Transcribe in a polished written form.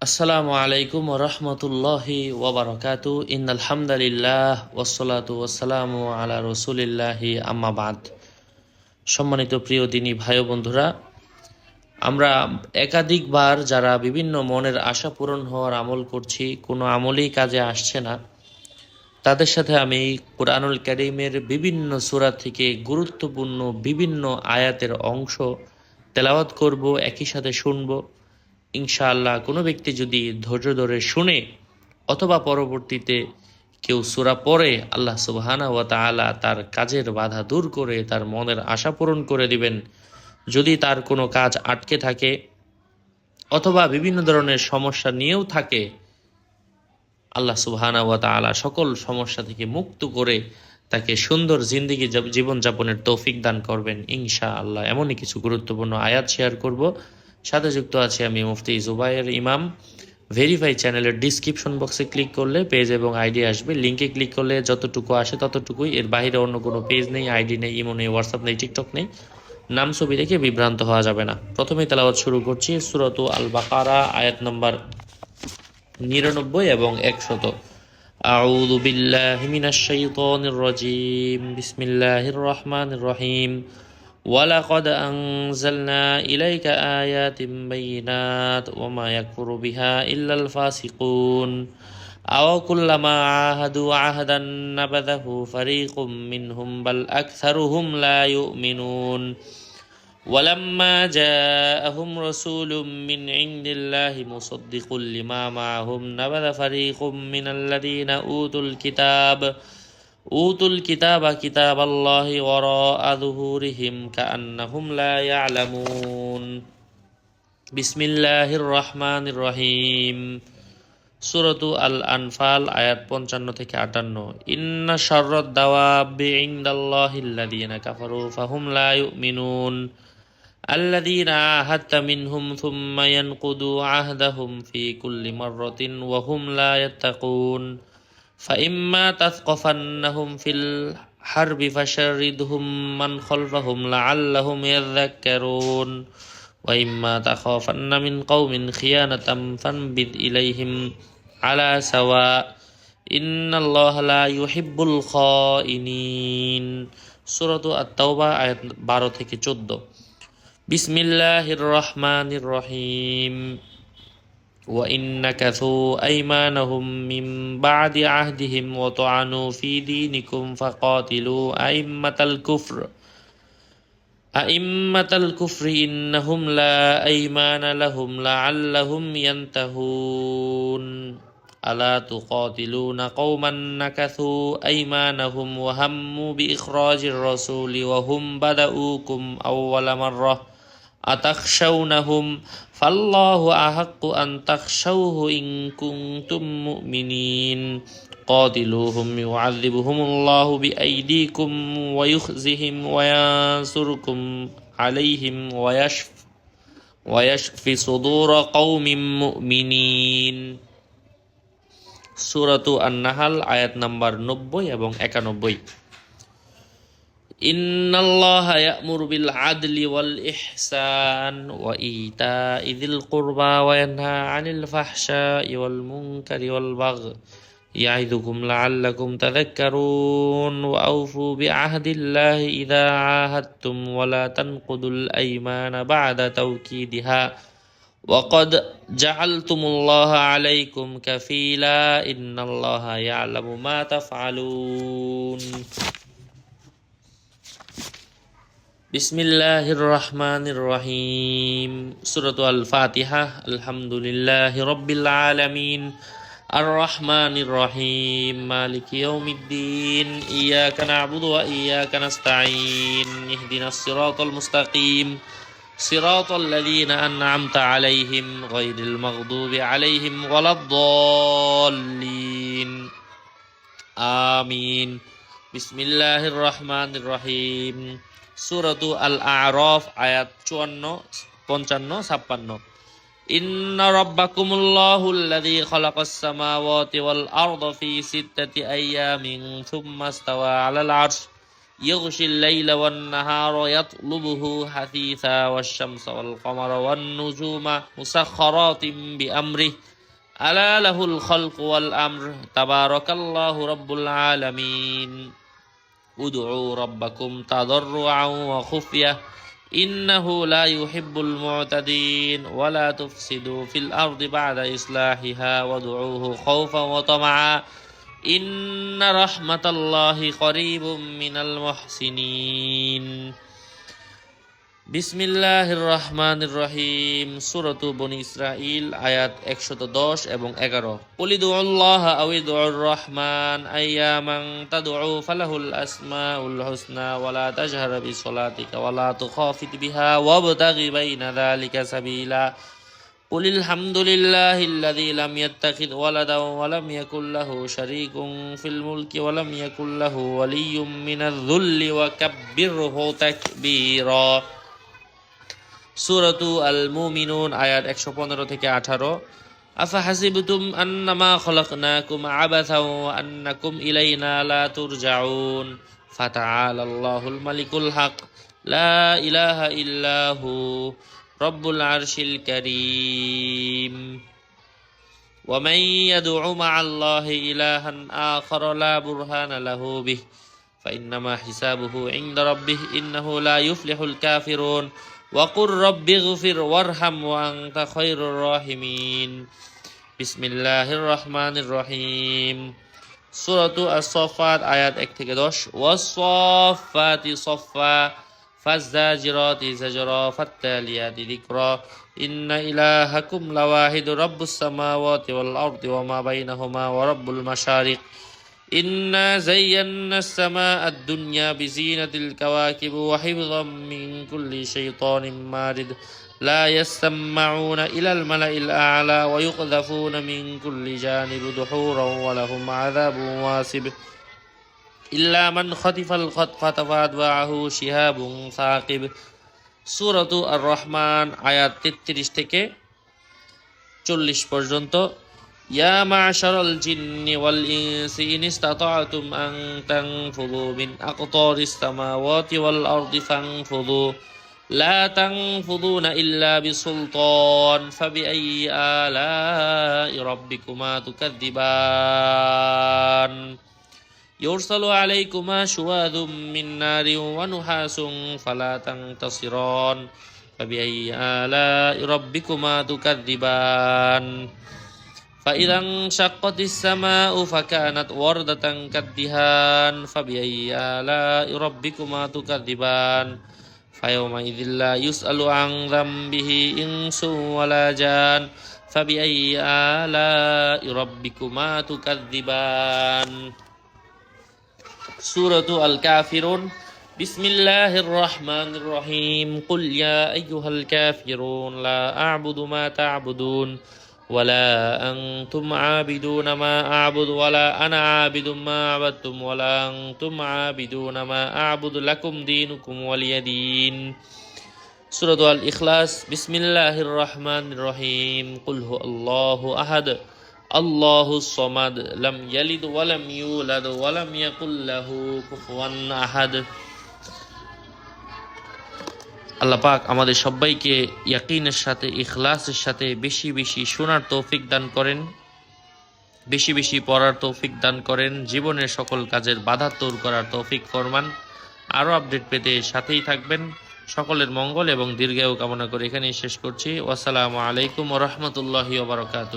আসসালামু আলাইকুম ওয়া রাহমাতুল্লাহি ওয়া বারাকাতু ইন্নাল হামদালিল্লাহ ওয়াসসালাতু ওয়াসসালামু আলা রাসূলিল্লাহি আম্মা বাদ। সম্মানিত প্রিয় দিনী ভাই ও বন্ধুরা, আমরা একাধিকবার যারা বিভিন্ন মনের আশা পূরণ হওয়ার আমল করছি, কোনো আমলই কাজে আসছে না, তাদের সাথে আমি কুরআনুল কারীমের বিভিন্ন সূরা থেকে গুরুত্বপূর্ণ বিভিন্ন আয়াতের অংশ তেলাওয়াত করব, একই সাথে শুনব। ইনশাআল্লাহ কোনো ব্যক্তি যদি ধৈর্য ধরে শুনে অথবা পরবর্তীতে কেউ সূরা পড়ে, আল্লাহ সুবহানাহু ওয়া তাআলা তার কাজের বাধা দূর করে তার মনের আশা পূরণ করে দিবেন। যদি তার কোনো কাজ আটকে থাকে অথবা বিভিন্ন ধরনের সমস্যা নিয়েও থাকে, আল্লাহ সুবহানাহু ওয়া তাআলা সকল সমস্যা থেকে মুক্ত করে তাকে সুন্দর জিন্দেগি জীবনযাপনের তৌফিক দান করবেন ইনশাআল্লাহ। এমনই কিছু গুরুত্বপূর্ণ আয়াত শেয়ার করব। সাথে যুক্ত আছি আমি মুফতি জুবায়ের ইমাম। ভেরিফাই চ্যানেলের ডিসক্রিপশন বক্সে ক্লিক করলে পেজ এবং আইডি আসবে। লিঙ্কে ক্লিক করলে যতটুকু আসে ততটুকুই, এর বাইরে অন্য কোনো পেজ নেই, আইডি নেই, ইমো নেই, হোয়াটসঅ্যাপ নেই, টিকটক নেই। নাম ছবি দেখে বিভ্রান্ত হওয়া যাবে না। প্রথমেই তেলাওয়াত শুরু করছি সূরাতু আল বাকারা আয়াত নম্বর 99 এবং 100। আউযু বিল্লাহি মিনাশ শাইতানির রাজীম। বিসমিল্লাহির রহমানির রহিম। ওয়ালাকাদ আনজালনা ইলাইকা আয়াতিন বাইয়িনাত ওয়া মা ইয়াকফুরু বিহা ইল্লাল ফাসিকুন আও কুল্লামা আহাদু আহদান নাবাযাহু ফারীকুম মিনহুম বাল আকসারুহুম লা ইউমিনুন ওয়ালাম্মা জাআহুম রাসূলুম মিন ইনদিল্লাহি মুসাদ্দিকুল লিমা মাআহুম নাবাযা ফারীকুম মিনাল্লাযীনা উতুল কিতাবা কিতাবাল্লাহি ওয়ারা'a যুহুরিহিম কাআন্নাহুম লা ইয়া'লামুন। বিসমিল্লাহির রহমানির রহিম। সূরাতু আল আনফাল আয়াত 55 থেকে 58। ইন্না শাররাদ দাওয়াবি ইনদাল্লাহিল্লাযীনা কাফারু ফাহুম লা ইউমিনুন আল্লাযীনা আহাদতা মিনহুম থুম্মা ইয়ানকুদু আহদাহুম ফি কুল্লি মাররাতিন ওয়া হুম লা ইয়াত্তাকুন ফাইম্মা তাসকাফান্নাহুম ফিল হারবি ফাশাররিদহুম মান খালফাহুম লাআল্লাহুম ইয়াযাক্কারুন ওয়া ইম্মা তাখাফান্না মিন কওমিন খিয়ানাতাম ফানবিদ ইলাইহিম আলা সাওয়া ইন্নাল্লাহা লা ইউহিব্বুল খাইনিন। সূরাতু আত-তাওবা আয়াত 12 থেকে 14। বিসমিল্লাহির রহমানির রহিম। وَإِنْ نَكَثُوا أَيْمَانَهُمْ مِنْ بَعْدِ عَهْدِهِمْ وَطَعَنُوا فِي دِينِكُمْ فَقَاتِلُوا أَئِمَّةَ الْكُفْرِ إِنَّهُمْ لَا أَيْمَانَ لَهُمْ لَعَلَّهُمْ يَنْتَهُونَ أَلَا تُقَاتِلُونَ قَوْمًا نَكَثُوا أَيْمَانَهُمْ وَهَمُّوا بِإِخْرَاجِ الرَّسُولِ وَهُمْ بَدَؤُوكُمْ أَوَّلَ مَرَّةٍ أَتَخْشَوْنَهُمْ فَاللَّهُ أَحَقُّ أَن تَخْشَوْهُ إِن كُنتُم مُّؤْمِنِينَ قَاتِلُوهُمْ يُعَذِّبْهُمُ اللَّهُ بِأَيْدِيكُمْ وَيُخْزِهِمْ وَيَنصُرْكُمْ عَلَيْهِمْ وَيَشْفِ صُدُورَ قَوْمٍ مُّؤْمِنِينَ। সূরাতু আন-নাহল আয়াত নাম্বার 90 এবং 91। ইন্নাল্লাহা ইয়া'মুরু বিল আদলি ওয়াল ইহসান ওয়া ইতা'i যিল কুরবা ওয়া ইয়ানহা 'আনিল ফাহশা'i ওয়াল মুনকারি ওয়াল বাগই ইয়া'iদুকুম লা'আল্লাকুম তাযাক্কারুন ওয়া আওফু বিআহদিল্লাহি ইযা 'আহাদতুম ওয়া লা তানকুদুল আইমানা বা'দা তাওকীদিহা ওয়া ক্বাদ জা'আলতুমুল্লাহা 'আলাইকুম কাফীলা ইন্নাল্লাহা ইয়া'লামু মা তাফ'আলুন। বিসমিল্লাহির রহমানির রহিম। সূরাতু আল ফাতিহা। আলহামদুলিল্লাহি রাব্বিল আলামিন আর রহমানির রহিম মালিকি ইয়াউমিদ্দিন ইয়্যাকা না'বুদু ওয়া ইয়্যাকা নাস্তাঈন ইহদিনাস সিরাতাল মুস্তাকিম সিরাতাল লাযীনা আন'আমতা আলাইহিম গায়রিল মাগদুবি আলাইহিম ওয়ালাদ-দাল্লিন। আমিন। বিসমিল্লাহির রহমানির রহিম। সূরাতু আল-আ'রাফ আয়াত 54, 55, 56। ইন্না রাব্বাকুমুল্লাহুল্লাযী খালাকাস সামাওয়াতি ওয়াল আরদা ফী সিত্তাতি আইয়ামিন থুম্মা ইসতাওয়া আলাল আরশ ইয়গশিল লাইলা ওয়ান নাহারা ইয়াতলুবুহু হাসীসা ওয়াশ শামসা ওয়াল কমারা ওয়ান নুজুমা মুসাখখারাতিন বিআমরিহি আলা লাহুল খালকু ওয়াল আমর তাবারাকাল্লাহু রাব্বুল আলামিন উদউ রাব্বাকুম তাদাররুআন ওয়া খুফিয়া ইন্নাহু লা ইউহিব্বুল মু'তাদিন ওয়া লা তুফসিদু ফিল আরদি বা'দা ইসলাহিহা ওয়াদউহু খাওফান ওয়া তামআ ইন্না রাহমাতাল্লাহি করিবুম মিনাল মুহসিনিন। বিসমিল্লাহির রহমানির রহিম। সূরাতু বনী ইসরাঈল আয়াত 110 এবং 11। কুলিদুল্লাহা আও ইদউর রহমান আইয়ামান তাদউ ফালাহুল আসমাউল হুসনা ওয়া লা তাজহার বিসসালাতিকা ওয়া লা তুখাফিত বিহা ওয়াবতাগি বাইনা যালিকা সাবিলা। কুলিল হামদুলিল্লাহিল্লাযী লাম ইয়াত্তাখিয ওয়ালাদান ওয়া লাম ইয়াকুল লাহু শারীকুন ফিল মুলকি ওয়া লাম ইয়াকুল লাহু ওয়ালিয়্যুম মিনায-যুল্লি ওয়া কাব্বিরহু তাকবীরা। সূরাতু আল মুমিনুন আয়াত 115 থেকে 18। আফা হাসিবতুম আন্নামা খলাকনাকুম আবাসাও ওয়া আন্নাকুম ইলাইনা লা তুরজাউন ফাতাআলাল্লাহুল মালিকুল হক লা ইলাহা ইল্লাহু রব্বুল আরশিল কারীম। ওয়া মান ইয়াদউ মা'আল্লাহি ইলাহান আখার লা বুরহানা লাহু বিহি ফাইন্নামা হিসাবুহু ইনদা রাব্বিহি ইন্নাহু লা ইউফলিহুল কাফিরুন ওয়াকুর রব্বিগফির ওয়ারহাম ওয়া আনতা খায়রুর রাহিমিন। বিসমিল্লাহির রহমানির রহিম। সূরাতু আস-সাফফাত আয়াত 1 থেকে 10। ওয়াস-সাফফাতি সাফফা ফাজ-জাজিরাতি জাজরা ফাত্তালিয়াতি যিকরা ইন্না ইলাহাকুম লাওয়াহিদু রাব্বুস সামাওয়াতি ওয়াল আরদি ওয়া মা বাইনাহুমা ওয়া রাব্বুল মাশারিক ইন্না যায়্যানাস সামাআদ দুনিয়া বিজিনাতিল কাওয়াকিব ওয়া হিফযাম মিন কুল্লি শাইতানিম মারিদ লা ইয়াসমাউনা ইলাল মালাইল আ'লা ওয়া ইউকযাফুনা মিন কুল্লি জানিব দুহুরান ওয়া লাহুম আযাবুন ওয়াসিব ইল্লা মান খাতিফাল খাতফাতা ফাতবা'আহু শিহাবুন সাকিব। সূরাতু আর-রহমান আয়াত 33 থেকে 40 পর্যন্ত। ইয়া মা'শারাল জিন্নি ওয়াল ইনসি ইন ইসতাতা'তুম আন তানফুযু মিন আকতারিস সামাওয়াতি ওয়াল আরদি ফানফুযু লা তানফুযুনা ইল্লা বিসুলতান ফাবিআইয়ি আলা'i রাব্বিকুমা তুকাযযিবান। ইউরসালু আলাইকুমা শুওয়াযুম মিন নারিন ওয়া নুহাসুন ফালা তানতাসিরান ফাবিআইয়ি আলা'i রাব্বিকুমা তুকাযযিবান। فإذا انشقت السماء فكانت وردة كالدهان فبأي آلاء ربكما تكذبان فيومئذ لا يسأل عن ذنبه إنس ولا جان فبأي آلاء ربكما تكذبان. سورة الكافرون. بسم الله الرحمن الرحيم. قل يا أيها الكافرون لا أعبد ما تعبدون ولا أنتم عابدون ما أعبد ولا أنا عابد ما عبدتم ولا أنتم عابدون ما أعبد لكم دينكم ولي دين. سورة الإخلاص. بسم الله الرحمن الرحيم. قل هو الله أحد الله الصمد لم يلد ولم يولد ولم يكن له كفوا أحد. আল্লাহ পাক আমাদের সবাইকে ইয়াকিনের সাথে ইখলাসের সাথে বেশি বেশি শোনার তৌফিক দান করেন, বেশি বেশি পড়ার তৌফিক দান করেন, জীবনের সকল কাজের বাধা দূর করার তৌফিক ফরমান। আরও আপডেট পেতে সাথেই থাকবেন। সকলের মঙ্গল এবং দীর্ঘায়ু কামনা করে এখানেই শেষ করছি। ওয়াসসালামু আলাইকুম ওয়া রাহমাতুল্লাহি ওয়া বারাকাতুহু।